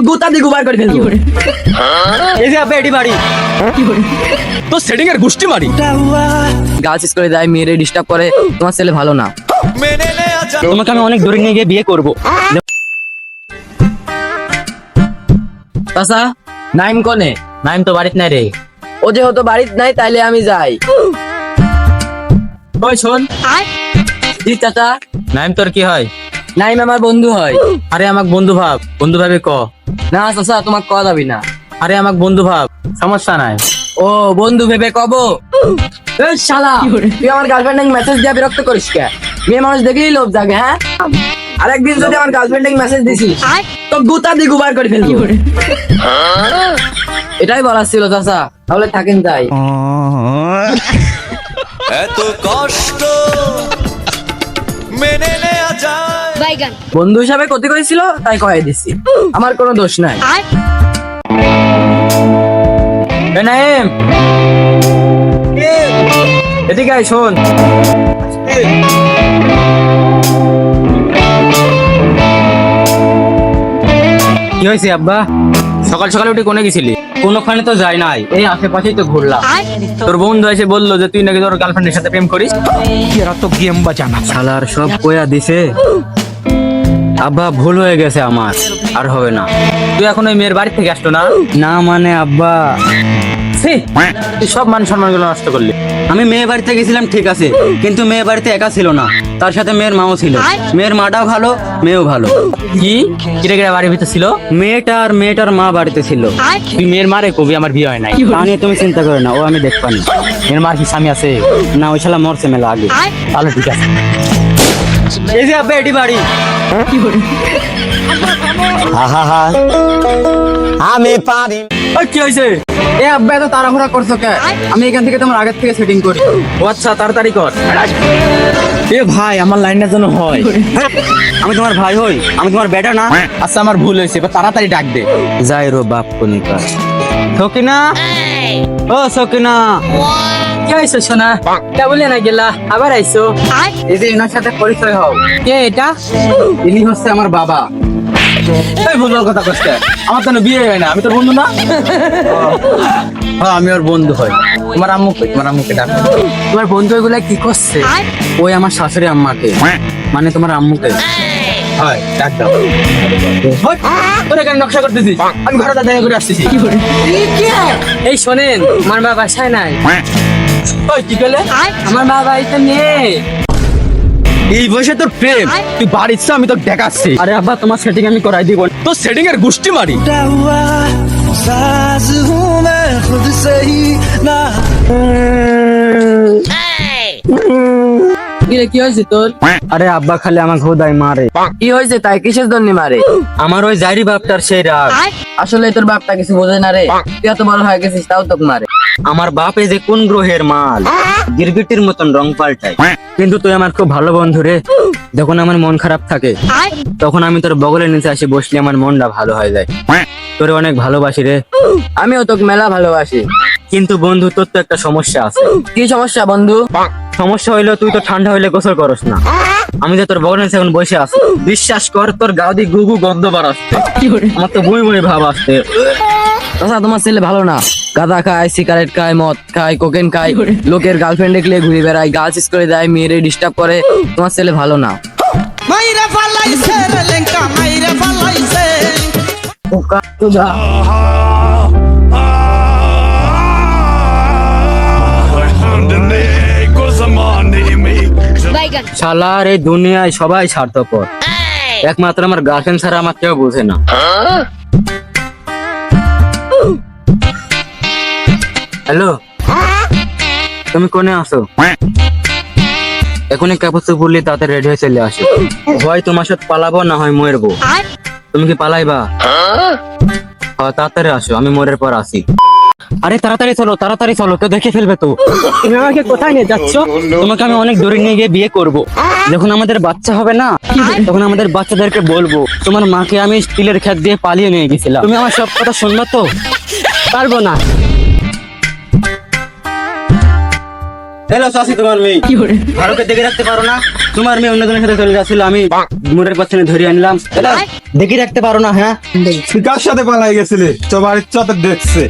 গুতা দিয়ে গুবার করে ফেলবো। এই যে আব্বা এটি বাড়ি তো সেটিং এর গুষ্টি মারি। গার্লস স্কুলে যায়, মেয়েরে ডিস্টার্ব করে, তোমার ছেলে ভালো না। তোমাকে আমি অনেক দূরে নিয়ে গিয়ে বিয়ে করবো। চাচা নাইম কনে? নাইম তো বাড়িতে নাই রে। ও যে হতো বাড়িতে নাই, তাইলে আমি যাই। ওই শোন। জি চাচা। নাইম তোর কি হয়? নাইম আমার বন্ধু হয়। আরে আমাকে বন্ধু ভাব, বন্ধু ভাবে ক। না চাচা, তোমার কওয়া যাবি না। আরে আমাকে বন্ধু ভাব, সমস্যা নাই। ও বন্ধু ভেবে কব? এই শালা, তুই আমার গার্লফ্রেন্ড মেসেজ দিয়া বিরক্ত করিস কে? মেয়ে মানুষ দেখলেই লোভ জাগে। হ্যাঁ, আরেকদিন যদি আমার গার্লফ্রেন্ড মেসেজ দিছিস তো গুতা দিয়ে গুবার করে ফেলবি। এটাই বলার ছিল চাচা, তাহলে থাকেন তাই। এত কষ্ট মেনে নেওয়া যায়। বাইগান বন্ধু হিসাবে ক্ষতি করেছিল তাই কয়ে দিছি, আমার কোনো দোষ নাই। এ নাইম, এদিকে আয়, শোন। কি হয়েছে আব্বা? সকাল সকাল উঠে কোনে গেছিলি? কোনোখানে তো যাই নাই, এই আশেপাশেই তো ঘুরলাম। তোর বন্ধু এসে বললো যে তুই নাকি তোর গার্লফ্রেন্ডের সাথে প্রেম করিস। এরা তো গেম বাজানা। শালার সব কয়া দিছে। আব্বা ভুল হয়ে গেছে আমার, আর হবে না। তুই এখন ওই মেয়ের বাড়ি থেকে আসতো না? না মানে আব্বা, ছি, তুই সব মান সম্মান গুলো নষ্ট করলি। আমি মেয়ে বাড়িতে গেছিলাম ঠিক আছে, কিন্তু মেয়ে বাড়িতে একা ছিল না, তার সাথে মেয়ের মাও ছিল। মেয়ের মাটাও ভালো, মেয়েও ভালো। কি কিরে কিরে বাড়ির ভিতর ছিল? মেয়েটার মা বাড়িতে ছিল। তুই মেয়ের মারে কবি আমার বিয়ে হয় নাই, তা নিয়ে তুমি চিন্তা করো না, ও আমি দেখবানি। মেয়ের মার কি স্বামী আছে? না, ওই শালা মরছে মেলা আগে। তাহলে ঠিক আছে। এই যে আব্বা এটি বাড়ি। আমি পারি। ওই কি হয়েছে? এ আব্বা এত তাড়াহুড়া করছো কে? আমি এখান থেকে তোমার আগের থেকে সেটিং করি। ও আচ্ছা, তাড়াতাড়ি কর। এ ভাই, আমার লাইনটার জন্য হয়। আমি তোমার ভাই হই, আমি তোমার বেটা না। আচ্ছা আমার ভুল হয়েছে, এবার তাড়াতাড়ি ডাক দে। যাই রো বাপ কনিকা। সকিনা, ও সকিনা। কি হয়েছে সোনা? তা বলে না গেলা, আবার আইসো। এই যে এনার সাথে পরিচয় হও। কে এটা? ইনি হচ্ছে আমার বাবা। এই ভুলের কথা কষ্ট, আমার তো বিয়ে হয় না, আমি তোর বন্ধু না। হ্যাঁ, আমি ওর বন্ধু হই। তোমার আম্মুকে ডাক। তোমার বন্ধু এগুলা কি করছে? ওই আমার শাশুড়ি আম্মাকে, মানে তোমার আম্মুকে। হয়, ডাক দাও। তোরা কেন নকশা করতেছিস? আমি ঘরে দেখা করে আসতেছি। এই শোনেন, আমার মা বাসায় নাই। ওই কি বলে? আমার মা বাড়িতে নেই। এই বয়সে তোর প্রেম, তুই বাড়ির আমি তোকে দেখাচ্ছি। আরে আব্বা, তোমার সেটিং আমি করাই দিব। তো সেটিং এর গুষ্টি মারি। साज हूँ मैं खुद से ही ना। কিরে কি হয়েছে তোর? আরে আব্বা খালি আমার খোদাই মারে। কি হয়েছে তাই? কিসের জন্য মারে? আমার ওই জাইরি বাপটার সেই রাগ। আসলে তোর বাপটা কিছু বোঝে না রে, তুই এত বড় হয়ে গেছিস তাও তোকে মারে। আমার বাপে যে কোন গ্রহের মাল, গিরগিটির মতন রং পাল্টায়। কিন্তু তুই আমার খুব ভালো বন্ধু রে। যখন আমার মন খারাপ থাকে, তখন আমি তোর বগলের নিচে আসি বসলে আমার মনটা ভালো হয়ে যায়। তোরে অনেক ভালোবাসি রে। আমিও তোকে মেলা ভালোবাসি। কিন্তু বন্ধু, তোর তো একটা সমস্যা আছে। কি সমস্যা বন্ধু? সমস্যা হইলো তুই তো ঠান্ডা হইলে গোসল করস না। আমি যে তোর বগলের নিচে এখন বসে আছি, বিশ্বাস কর তোর গাও দিয়ে গুগু গন্ধ বার আসছে। আমার তো বই বই ভাব আসছে। আচ্ছা, তোমার ছেলে ভালো না, গাঁদা খায়, সিগারেট খায়, মদ খায়, কোকেন খায়, লোকের গার্লফ্রেন্ড দেখলে ঘুরে বেড়ায়, গার্লস স্কুলে যায়, মেয়েরে ডিস্টার্ব করে, তোমার ছেলে ভালো না। মাইরা ফালাইছে রে লেঙ্কা, মাইরা ফালাইছে। পোকা চোদা। বাইগান শালার এই দুনিয়ায় সবাই স্বার্থপর, একমাত্র আমার গার্লফ্রেন্ড ছাড়া আমার কেউ বোঝে না। হ্যালো, তুমি কোনে আসো? এখনই কাপড় চোপড় তাতে রেডি হয়ে চলে আসো। হয় তোমার সাথে পালাবো, না হয় মরবো। তুমি কি পালাইবা? হ্যাঁ, তাড়াতাড়ি আসো, আমি মরের পর আসি। আরে তাড়াতাড়ি চলো, তো দেখে ফেলবে তো। তুমি আমাকে কোথায় নিয়ে যাচ্ছ? তোমাকে আমি অনেক দূরে নিয়ে গিয়ে বিয়ে করব। যখন আমাদের বাচ্চা হবে না, তখন আমাদের বাচ্চাদেরকে বলবো তোমার মাকে আমি স্টিলের খেত দিয়ে পালিয়ে নিয়ে গেছিলাম। তুমি আমার সব কথা শুনবে তো? পারবো না। হ্যালো চাচি, তোমার মেয়ে ভারতকে দেখে রাখতে পারো না? তোমার মেয়ে অন্যজনের সাথে চলে যাচ্ছিল, আমি মোড়ের পাশে ধরে আনলাম। দেখে রাখতে পারো না? হ্যাঁ, তুই কার সাথে পালাই গেছিলি? তো বাড়ির চত দেখছে